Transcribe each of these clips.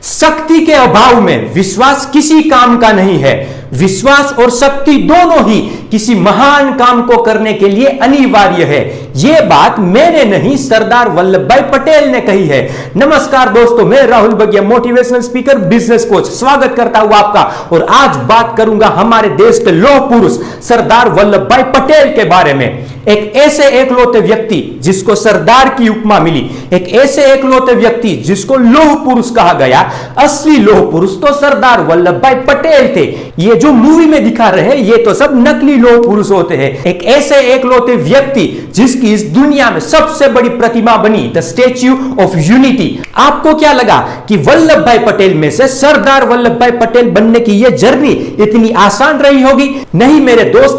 शक्ति के अभाव में विश्वास किसी काम का नहीं है। विश्वास और शक्ति दोनों ही किसी महान काम को करने के लिए अनिवार्य है। यह बात मैंने नहीं, सरदार वल्लभ भाई पटेल ने कही है। नमस्कार दोस्तों, मैं राहुल बगिया, मोटिवेशनल स्पीकर, बिजनेस कोच, स्वागत करता हूं आपका। और आज बात करूंगा हमारे देश के लौह पुरुष सरदार वल्लभ भाई पटेल के बारे में। एक ऐसे एकलौते व्यक्ति जिसको सरदार की उपमा मिली, एक ऐसे एकलौते व्यक्ति जिसको लौह पुरुष कहा गया। असली लौह पुरुष तो सरदार वल्लभ भाई पटेल थे। ये जो मूवी में दिखा रहे हैं ये तो सब नकली लौह पुरुष होते हैं। एक ऐसे एकलौते व्यक्ति जिसकी इस दुनिया में सबसे बड़ी प्रतिमा बनी, द स्टैच्यू ऑफ यूनिटी। आपको क्या लगा कि वल्लभ भाई पटेल में से सरदार वल्लभ भाई पटेल बनने की यह जर्नी इतनी आसान रही होगी? नहीं मेरे दोस्त,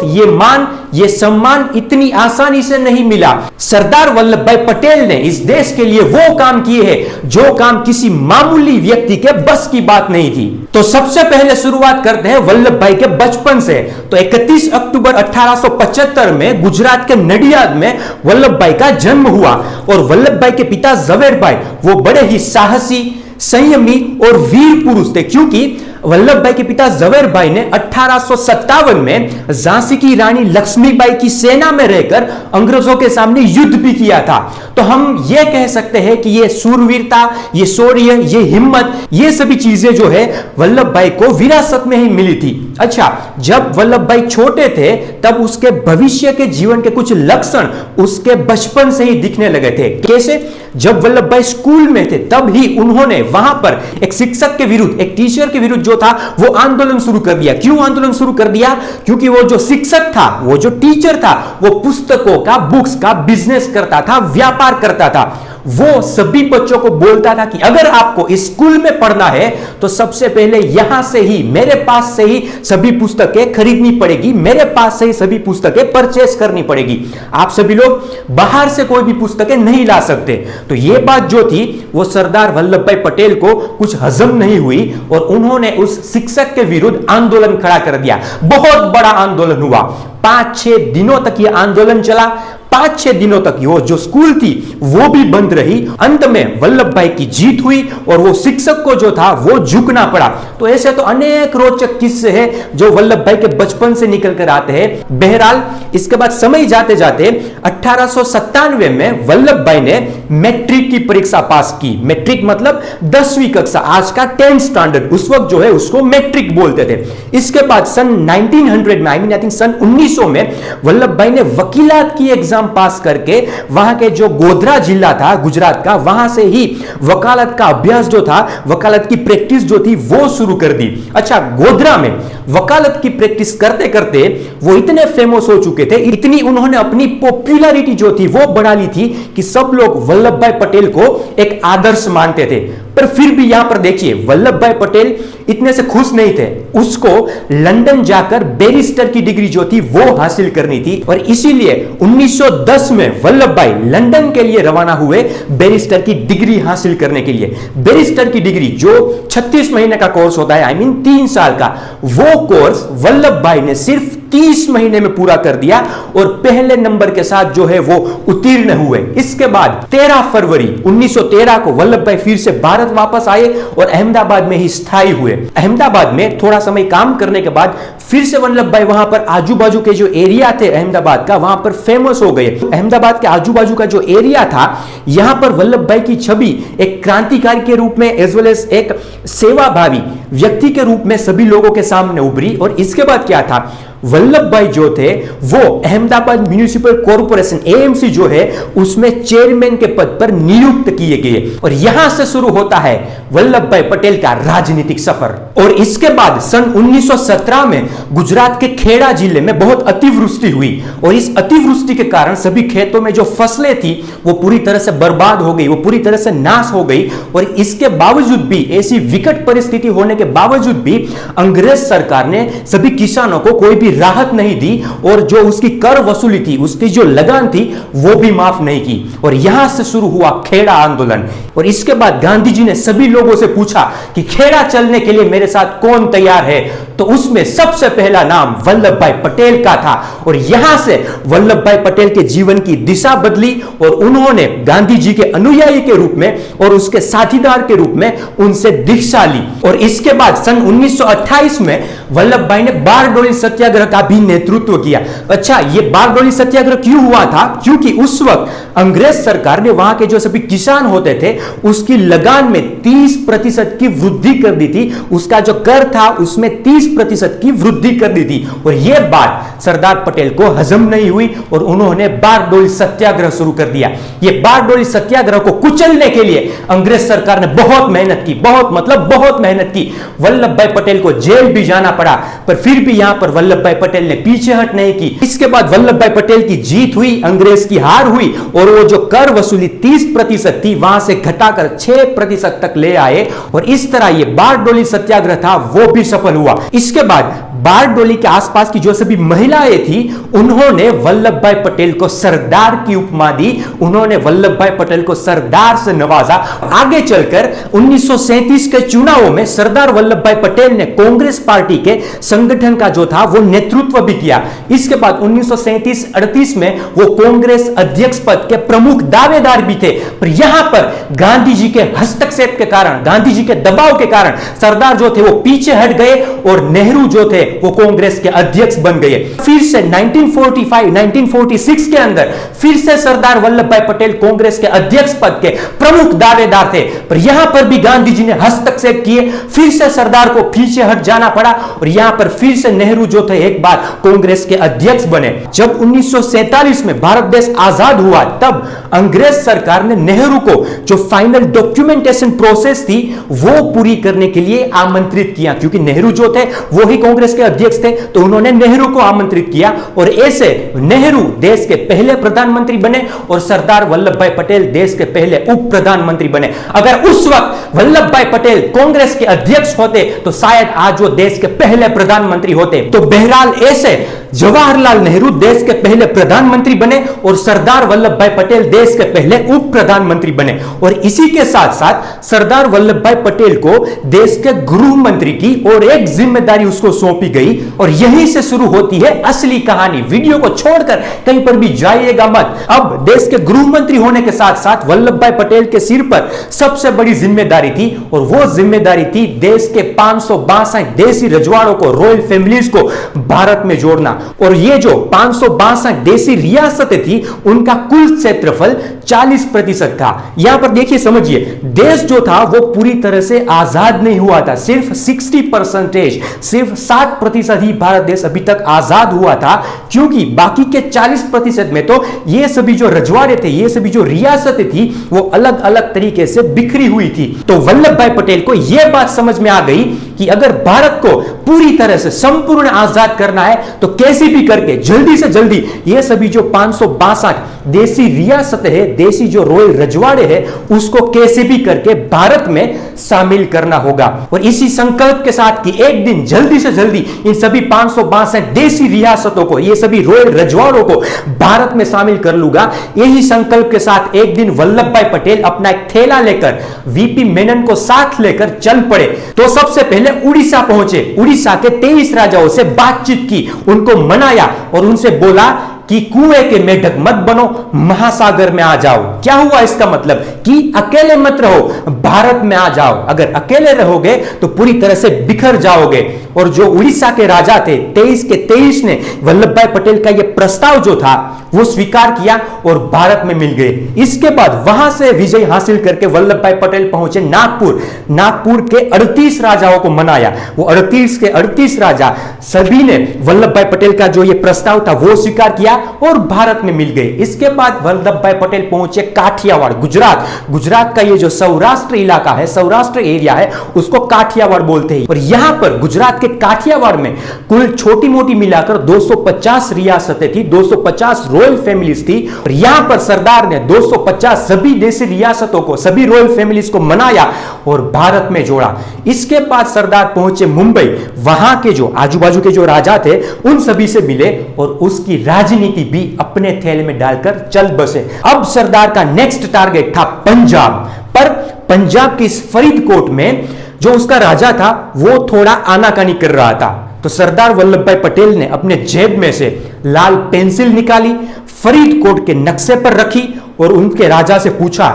ये सम्मान इतनी आसानी से नहीं मिला। सरदार वल्लभ भाई पटेल ने इस देश के लिए वो काम किए हैं जो काम किसी मामूली व्यक्ति के बस की बात नहीं थी। तो सबसे पहले शुरुआत करते हैं वल्लभ भाई के बचपन से। तो 31 अक्टूबर 1875 में गुजरात के नडियाद में वल्लभ भाई का जन्म हुआ। और वल्लभ भाई के पिता जवेर भाई वो बड़े ही साहसी, संयमी और वीर पुरुष थे, क्योंकि वल्लभ भाई के पिता जवेर भाई ने 1857 में झांसी की रानी लक्ष्मीबाई की सेना में रहकर अंग्रेजों के सामने युद्ध भी किया था। तो हम यह कह सकते हैं कि यह सूरवीरता, यह शौर्य, यह हिम्मत, ये सभी चीजें जो है वल्लभ भाई को विरासत में ही मिली थी। अच्छा, जब वल्लभ भाई छोटे थे तब उसके भविष्य के जीवन के कुछ लक्षण उसके बचपन से ही दिखने लगे थे। कैसे? जब वल्लभ भाई स्कूल में थे तब ही उन्होंने वहां पर एक शिक्षक के विरुद्ध, एक टीचर के विरुद्ध जो था वो आंदोलन शुरू कर दिया। क्यों आंदोलन शुरू कर दिया? क्योंकि वो जो शिक्षक था, वो जो टीचर था, वो पुस्तकों का, बुक्स का बिजनेस करता था, व्यापार करता था। वो सभी बच्चों को बोलता था कि अगर आपको इस स्कूल में पढ़ना है तो सबसे पहले यहां से ही, मेरे पास से ही सभी पुस्तकें खरीदनी पड़ेगी, मेरे पास से ही सभी पुस्तकें परचेस करनी पड़ेगी। आप सभी लोग बाहर से कोई भी पुस्तकें नहीं ला सकते। तो यह बात जो थी वो सरदार वल्लभ भाई पटेल को कुछ हजम नहीं हुई और उन्होंने उस शिक्षक के विरुद्ध आंदोलन खड़ा कर दिया। बहुत बड़ा आंदोलन हुआ। 5-6 दिनों तक यह आंदोलन चला। 5-6 दिनों तक वो जो स्कूल थी वो भी बंद रही। अंत में वल्लभ भाई की जीत हुई और वो शिक्षक को जो था वो झुकना पड़ा। तो ऐसे तो अनेक रोचक किस्से हैं जो वल्लभ भाई के बचपन से निकल कर आते हैं। बहरहाल इसके बाद समय जाते जाते 1897 में वल्लभ भाई ने मैट्रिक की परीक्षा पास की। मैट्रिक मतलब 10वीं कक्षा, आज का 10th स्टैंडर्ड, उस वक्त जो है उसको मैट्रिक बोलते थे। इसके बाद सन 1900 में, आई थिंक सन 1900 में वल्लभ भाई ने वकीलात की एग्जाम पास करके वहां के जो गोधरा जिला था गुजरात का, वहां से ही वकालत का अभ्यास जो था, वकालत की प्रैक्टिस जो थी वो शुरू कर दी। अच्छा, गोधरा में वकालत की प्रैक्टिस करते करते वो इतने फेमस हो चुके थे, इतनी उन्होंने अपनी पॉपुलैरिटी जो थी वो बढ़ा ली थी कि सब लोग वल्लभ भाई पटेल को एक आदर्श मानते थे। पर फिर भी यहां पर देखिए, वल्लभ भाई पटेल इतने से खुश नहीं थे। उसको लंदन जाकर बैरिस्टर की डिग्री जो थी वो हासिल करनी थी और इसीलिए 1910 में वल्लभ भाई लंदन के लिए रवाना हुए बैरिस्टर की डिग्री हासिल करने के लिए। बैरिस्टर की डिग्री जो 36 महीने का कोर्स होता है, 3 साल का, वो कोर्स वल्लभ भाई ने सिर्फ 30 महीने में पूरा कर दिया और पहले नंबर के साथ जो है वो उत्तीर्ण हुए। इसके बाद 13 फरवरी 1913 को वल्लभ भाई फिर से भारत वापस आए और अहमदाबाद में ही स्थायी हुए। अहमदाबाद में थोड़ा समय काम करने के बाद फिर से वल्लभ भाई वहां पर आजू बाजू के जो एरिया थे अहमदाबाद का, वहां पर फेमस हो गए। अहमदाबाद के आजू बाजू का जो एरिया था, यहां पर वल्लभ भाई की छवि एक क्रांतिकारी के रूप में एज वेल एज एक सेवाभावी व्यक्ति के रूप में सभी लोगों के सामने उभरी। और इसके बाद क्या था, वल्लभ भाई जो थे वो अहमदाबाद म्युनिसिपल कॉर्पोरेशन एएमसी जो है उसमें चेयरमैन के पद पर नियुक्त किए गए। और यहां से शुरू होता है वल्लभ भाई पटेल का राजनीतिक सफर। और इसके बाद सन 1917 में गुजरात के खेड़ा जिले में बहुत अतिवृष्टि हुई और इस अतिवृष्टि के कारण सभी खेतों में जो फसलें थी वो पूरी तरह से बर्बाद हो गई, वो पूरी तरह से नाश हो गई। और इसके बावजूद भी, ऐसी विकट परिस्थिति होने के बावजूद भी अंग्रेज सरकार ने सभी किसानों को कोई भी राहत नहीं दी और जो उसकी कर वसूली थी, उसकी जो लगान थी वो भी माफ नहीं की। और यहां से शुरू हुआ खेड़ा आंदोलन। और इसके बाद गांधी जी ने सभी लोगों से पूछा कि खेड़ा चलने के लिए मेरे साथ कौन तैयार है। तो उसमें सबसे पहला नाम वल्लभ भाई पटेल का था और यहां से वल्लभ भाई पटेल के जीवन की दिशा बदली और उन्होंने गांधी जी के अनुयायी के रूप में और उसके साथीदार के रूप में उनसे दीक्षा ली। और इसके बाद सन 1928 में वल्लभ भाई ने बारडोली सत्याग्रह का भी नेतृत्व किया। अच्छा, यह बारडोली सत्याग्रह क्यों हुआ था? क्योंकि उस वक्त अंग्रेज सरकार ने वहां के जो सभी किसान होते थे उसकी लगान में 30% की वृद्धि कर दी थी। उसका जो कर था उसमें 30% की वृद्धि कर दी थी और यह बात सरदार पटेल को हजम नहीं हुई और उन्होंने बारडोली सत्याग्रह शुरू कर दिया। यह बारडोली सत्याग्रह को कुचलने के लिए अंग्रेज सरकार ने बहुत मेहनत की, बहुत मेहनत की। वल्लभ भाई पटेल को जेल भी जाना पड़ा, पर फिर भी यहां पर वल्लभ भाई पटेल ने पीछे हट नहीं की। इसके बाद वल्लभ भाई पटेल की जीत हुई, अंग्रेज की हार हुई और वो जो कर वसूली 30% थी वहां से घटाकर 6% तक ले आए और इस तरह ये बारडोली सत्याग्रह था वो भी सफल हुआ। इसके बाद बारडोली के आसपास की जो सभी महिलाएं थी उन्होंने वल्लभ भाई पटेल को सरदार की उपमा दी, उन्होंने वल्लभ भाई पटेल को सरदार से नवाजा। आगे चलकर 1937 के चुनावों में सरदार वल्लभ भाई पटेल ने कांग्रेस पार्टी के संगठन का जो था वो नेतृत्व भी किया। इसके बाद 1937-38 में वो कांग्रेस अध्यक्ष पद के प्रमुख दावेदार भी थे, पर यहां पर गांधी जी के हस्तक्षेप के कारण, गांधी जी के दबाव के कारण सरदार जो थे वो पीछे हट गए और नेहरू जो थे वो कांग्रेस के अध्यक्ष बन गए। फिर से 1945-1946 के अंदर फिर से सरदार वल्लभ भाई पटेल कांग्रेस के अध्यक्ष पद के प्रमुख दावेदार थे, पर यहां पर भी गांधी जी ने हस्तक्षेप किए, फिर से सरदार को पीछे हट जाना पड़ा और यहां पर फिर से नेहरू जो थे एक बार कांग्रेस के अध्यक्ष बने। जब 1947 में भारत देश आजाद हुआ तब अंग्रेज सरकार ने नेहरू को जो फाइनल डॉक्यूमेंटेशन प्रोसेस थी वो पूरी करने के लिए आमंत्रित किया, क्योंकि नेहरू जो थे वो ही कांग्रेस के अध्यक्ष थे, तो उन्होंने नेहरू को आमंत्रित किया और ऐसे नेहरू देश के पहले प्रधानमंत्री बने और सरदार वल्लभ भाई पटेल देश के पहले उप प्रधानमंत्री बने। अगर उस वक्त वल्लभ भाई पटेल कांग्रेस के अध्यक्ष होते तो शायद आज वो देश के पहले प्रधानमंत्री होते। तो बहरहाल ऐसे जवाहरलाल नेहरू देश के पहले प्रधानमंत्री बने और सरदार वल्लभ भाई पटेल देश के पहले उप प्रधानमंत्री बने और इसी के साथ साथ सरदार वल्लभ भाई पटेल को देश के गृह मंत्री की और एक जिम्मेदारी उसको सौंपी गई और यहीं से शुरू होती है असली कहानी। वीडियो को छोड़कर कहीं पर भी जाइएगा मत। अब देश के गृह मंत्री होने के साथ साथ वल्लभ भाई पटेल के सिर पर सबसे बड़ी जिम्मेदारी थी और वो जिम्मेदारी थी देश के 562 देसी रजवाड़ों को, रॉयल फैमिलीज को भारत में जोड़ना। और ये जो 562 देसी रियासतें थी उनका कुल क्षेत्रफल 40% था। यहां पर देखिए, समझिए, देश जो था वो पूरी तरह से आजाद नहीं हुआ था, सिर्फ 60%, सिर्फ 7% ही भारत देश अभी तक आजाद हुआ था, क्योंकि बाकी के 40% में तो ये सभी जो रजवाड़े थे, ये सभी जो रियासतें थी वो अलग अलग तरीके से बिखरी हुई थी। तो वल्लभ भाई पटेल को यह बात समझ में आ गई कि अगर भारत को पूरी तरह से संपूर्ण आजाद करना है तो कैसे भी करके जल्दी से जल्दी ये सभी जो 562 देसी रियासतें है, देसी जो रॉयल रजवाड़े है, उसको कैसे भी करके भारत में शामिल करना होगा। और इसी संकल्प के साथ कि एक दिन जल्दी से जल्दी इन सभी 562 देसी रियासतों को, ये सभी रॉयल रजवाड़ों को भारत में शामिल कर लूंगा, यही संकल्प के साथ एक दिन वल्लभ भाई पटेल अपना एक थैला लेकर वीपी मेनन को साथ लेकर चल पड़े। तो सबसे पहले उड़ीसा पहुंचे, उड़ीसा के 23 राजाओं से बातचीत की, उनको मनाया और उनसे बोला कि कुएं के मेढक मत बनो, महासागर में आ जाओ। क्या हुआ इसका मतलब? कि अकेले मत रहो, भारत में आ जाओ। अगर अकेले रहोगे तो पूरी तरह से बिखर जाओगे। और जो उड़ीसा के राजा थे 23 के 23 ने वल्लभ भाई पटेल का यह प्रस्ताव जो था वो स्वीकार किया और भारत में मिल गए। इसके बाद वहां से विजय हासिल करके वल्लभ भाई पटेल पहुंचे नागपुर। नागपुर के 38 राजाओं को मनाया। वो 38 के 38 राजा सभी ने वल्लभ भाई पटेल का जो ये प्रस्ताव था वो स्वीकार किया और भारत में मिल गए। इसके बाद वल्लभ भाई पटेल पहुंचे काठियावाड़, गुजरात। गुजरात का ये जो सौराष्ट्र इलाका है, सौराष्ट्र एरिया है, उसको काठियावाड़ बोलते हैं। और यहां पर गुजरात के काठियावाड़ में कुल छोटी मोटी मिलाकर 250 रियासतें थी, 250 रॉयल फैमिलीज थी। और यहां पर सरदार ने 250 सभी देशी रियासतों को, सभी रॉयल फैमिलीज को मनाया और भारत में जोड़ा। इसके बाद सरदार पहुंचे मुंबई। वहां के जो आजू बाजू के जो राजा थे उन सभी से मिले और उसकी राजनीति भी अपने थैले में डालकर चल बसे। अब सरदार का नेक्स्ट टारगेट था पंजाब। पर पंजाब के इस फरीदकोट में जो उसका राजा था वो थोड़ा आनाकानी कर रहा था। तो सरदार वल्लभ भाई पटेल ने अपने जेब में से लाल पेंसिल निकाली, फरीदकोट के नक्शे पर रखी और उनके राजा से पूछा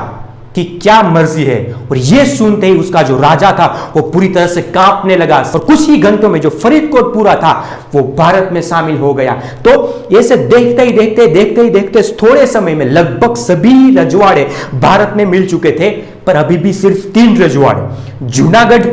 कि क्या मर्जी है। और यह सुनते ही उसका जो राजा था वो पूरी तरह से कांपने लगा और कुछ ही घंटों में जो फरीदकोट पूरा था वो भारत में शामिल हो गया। तो ऐसे देखते ही देखते थोड़े समय में लगभग सभी रजवाड़े भारत में मिल चुके थे, पर अभी भी सिर्फ 3 रजवाड़े, जूनागढ़,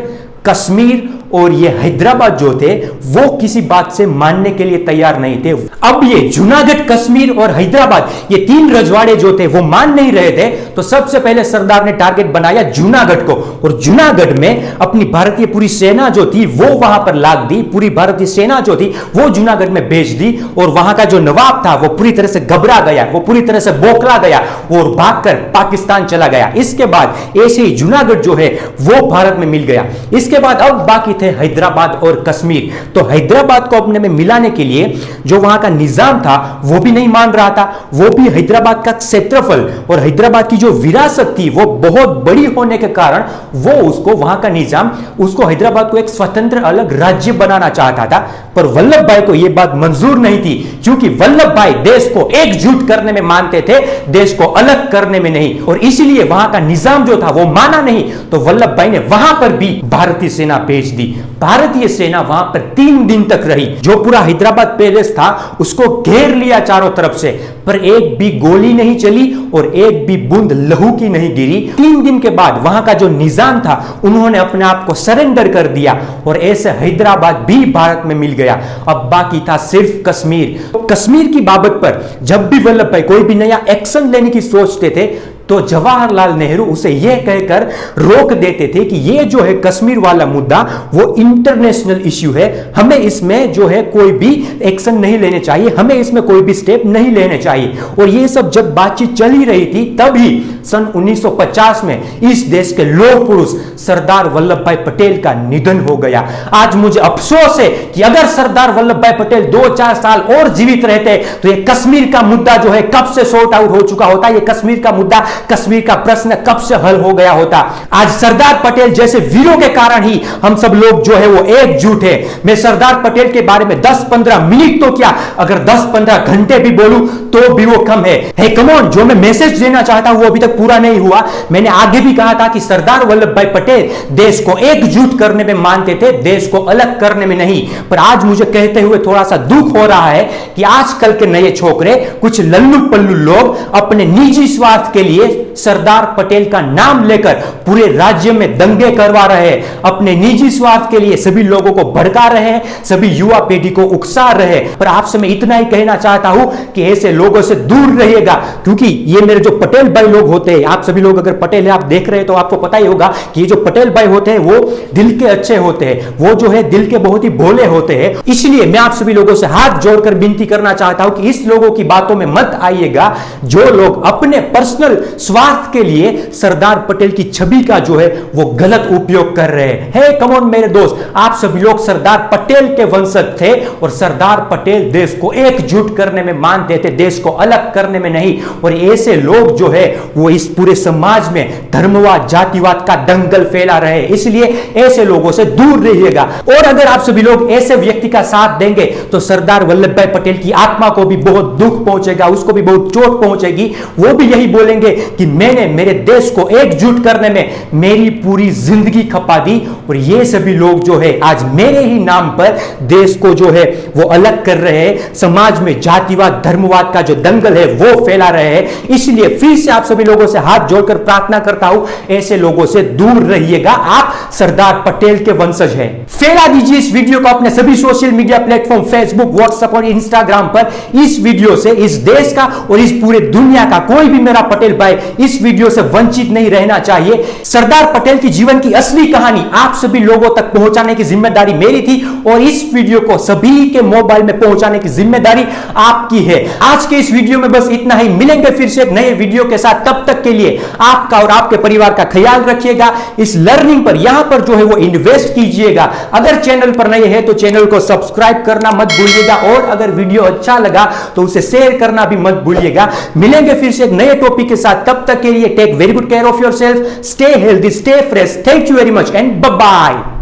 कश्मीर और ये हैदराबाद जो थे वो किसी बात से मानने के लिए तैयार नहीं थे। अब ये जूनागढ़, कश्मीर और हैदराबाद ये 3 रजवाड़े जो थे वो मान नहीं रहे थे। तो सबसे पहले सरदार ने टारगेट बनाया जूनागढ़ को, और जूनागढ़ में अपनी भारतीय पूरी सेना जो थी वो वहां पर लाद दी। पूरी भारतीय सेना जो थी वो जूनागढ़ में भेज दी और वहां का जो नवाब था वो पूरी तरह से घबरा गया, वो पूरी तरह से बौखला गया और भागकर पाकिस्तान चला गया। इसके बाद ऐसे ही जूनागढ़ जो है वो भारत में मिल गया। इसके बाद अब बाकी थे हैदराबाद और कश्मीर। तो हैदराबाद को अपने में मिलाने के लिए जो वहां का निजाम था वो भी नहीं मान रहा था। वो भी हैदराबाद का क्षेत्रफल और हैदराबाद की जो विरासत थी वो बहुत बड़ी होने के कारण वो उसको वहां का निजाम उसको हैदराबाद को एक स्वतंत्र अलग राज्य बनाना चाहता था। पर वल्लभ भाई को यह बात मंजूर नहीं थी, क्योंकि वल्लभ भाई देश को एकजुट करने में मानते थे, देश को अलग करने में नहीं। और इसलिए वहां का निजाम जो था वो माना नहीं। तो वल्लभ भाई ने वहां पर भी भारतीय सेना भेज दी। भारतीय सेना वहां पर 3 दिन तक रही। जो पूरा हैदराबाद पैलेस था उसको घेर लिया चारों तरफ से, पर एक भी गोली नहीं चली और एक भी बूंद लहू की नहीं गिरी। 3 दिन के बाद वहां का जो निजाम था उन्होंने अपने आप को सरेंडर कर दिया और ऐसे हैदराबाद भी भारत में मिल गया। अब बाकी था सिर्फ कश्मीर। कश्मीर की बाबत पर जब भी वल्लभ भाई कोई भी नया एक्शन लेने की सोचते थे तो जवाहरलाल नेहरू उसे यह कहकर रोक देते थे कि यह जो है कश्मीर वाला मुद्दा वो इंटरनेशनल इश्यू है, हमें इसमें जो है कोई भी एक्शन नहीं लेने चाहिए, हमें इसमें कोई भी स्टेप नहीं लेने चाहिए। और ये सब जब बातचीत चली रही थी तभी सन 1950 में इस देश के लौह पुरुष सरदार वल्लभ भाई पटेल का निधन हो गया। आज मुझे अफसोस है कि अगर सरदार वल्लभ भाई पटेल 2-4 साल और जीवित रहते तो ये कश्मीर का मुद्दा जो है कब से सॉर्ट आउट हो चुका होता, ये कश्मीर का मुद्दा, कश्मीर का प्रश्न कब से हल हो गया होता। आज सरदार पटेल जैसे वीरों के कारण ही हम सब लोग जो है वो एकजुट है। मैं सरदार पटेल के बारे में 10-15 मिनट तो क्या, अगर 10-15 घंटे भी बोलूं तो भी वो कम है। हे कम ऑन, जो मैं मैसेज देना चाहता हूं वो अभी तक पूरा नहीं हुआ। मैंने आगे भी कहा था कि सरदार वल्लभ भाई पटेल देश को एकजुट करने में मानते थे, देश को अलग करने में नहीं। पर आज मुझे कहते हुए थोड़ा सा दुख हो रहा है कि आजकल के नए छोकरे, कुछ लल्लू पल्लू लोग अपने निजी स्वार्थ के लिए सरदार पटेल का नाम लेकर पूरे राज्य में दंगे करवा रहे हैं, अपने निजी स्वार्थ के लिए सभी लोगों को भड़का रहे हैं, सभी युवा पीढ़ी को उकसा रहे हैं। पर आपसे मैं इतना ही कहना चाहता हूं कि ऐसे लोगों से दूर रहिएगा, क्योंकि ये मेरे जो पटेल भाई लोग होते हैं, आप सभी लोग अगर पटेल है आप देख रहे हैं तो आपको पता ही होगा कि ये जो पटेल भाई होते हैं वो दिल के अच्छे होते हैं, वो जो है दिल के बहुत ही भोले होते हैं। इसलिए मैं आप सभी लोगों से हाथ जोड़कर विनती करना चाहता हूं कि इस लोगों की बातों में मत आइएगा, जो लोग अपने पर्सनल स्वार्थ के लिए सरदार पटेल की छवि का जो है वो गलत उपयोग कर रहे हैं। हे कम ऑन मेरे दोस्त, आप सभी लोग सरदार पटेल के वंशज थे और सरदार पटेल देश को एकजुट करने में मानते थे, देश को अलग करने में नहीं। और ऐसे लोग जो है वो इस पूरे समाज में धर्मवाद, जातिवाद का दंगल फैला रहे हैं, इसलिए ऐसे लोगों से दूर रहिएगा। और अगर आप सभी लोग ऐसे व्यक्ति का साथ देंगे तो सरदार वल्लभ भाई पटेल की आत्मा को भी बहुत दुख पहुंचेगा, उसको भी बहुत चोट पहुंचेगी। वो भी यही बोलेंगे कि मैंने मेरे देश को एकजुट करने में मेरी पूरी जिंदगी खपा दी और ये सभी लोग जो है आज मेरे ही नाम पर देश को जो है वो अलग कर रहे हैं, समाज में जातिवाद, धर्मवाद का जो दंगल है वो फैला रहे हैं। इसलिए फिर से आप सभी लोगों से हाथ जोड़कर प्रार्थना करता हूं, ऐसे लोगों से दूर रहिएगा, आप सरदार पटेल के वंशज हैं। फैला दीजिए इस वीडियो को अपने सभी social media platform Facebook, WhatsApp और इंस्टाग्राम पर। इस वीडियो से इस देश का और इस पूरे दुनिया का कोई भी मेरा पटेल भाई इस वीडियो से वंचित नहीं रहना चाहिए। सरदार पटेल की जीवन की असली कहानी आप सभी लोगों तक पहुंचाने की जिम्मेदारी मेरी थी और इस वीडियो को सभी के मोबाइल में पहुंचाने की जिम्मेदारी आपकी है। आज के इस वीडियो में बस इतना ही, मिलेंगे फिर से एक नए वीडियो के साथ। तब तक के लिए आपका और आपके परिवार का ख्याल रखिएगा। इस लर्निंग पर यहां पर जो है वो इन्वेस्ट कीजिएगा। अगर चैनल पर नए हैं तो चैनल को सब्सक्राइब करना मत भूलिएगा और अगर वीडियो अच्छा लगा तो उसे शेयर करना भी मत भूलिएगा। मिलेंगे फिर से एक नए टॉपिक के साथ, तब तक के लिए take very good care of yourself, stay healthy, stay fresh. Thank you very much and bye bye.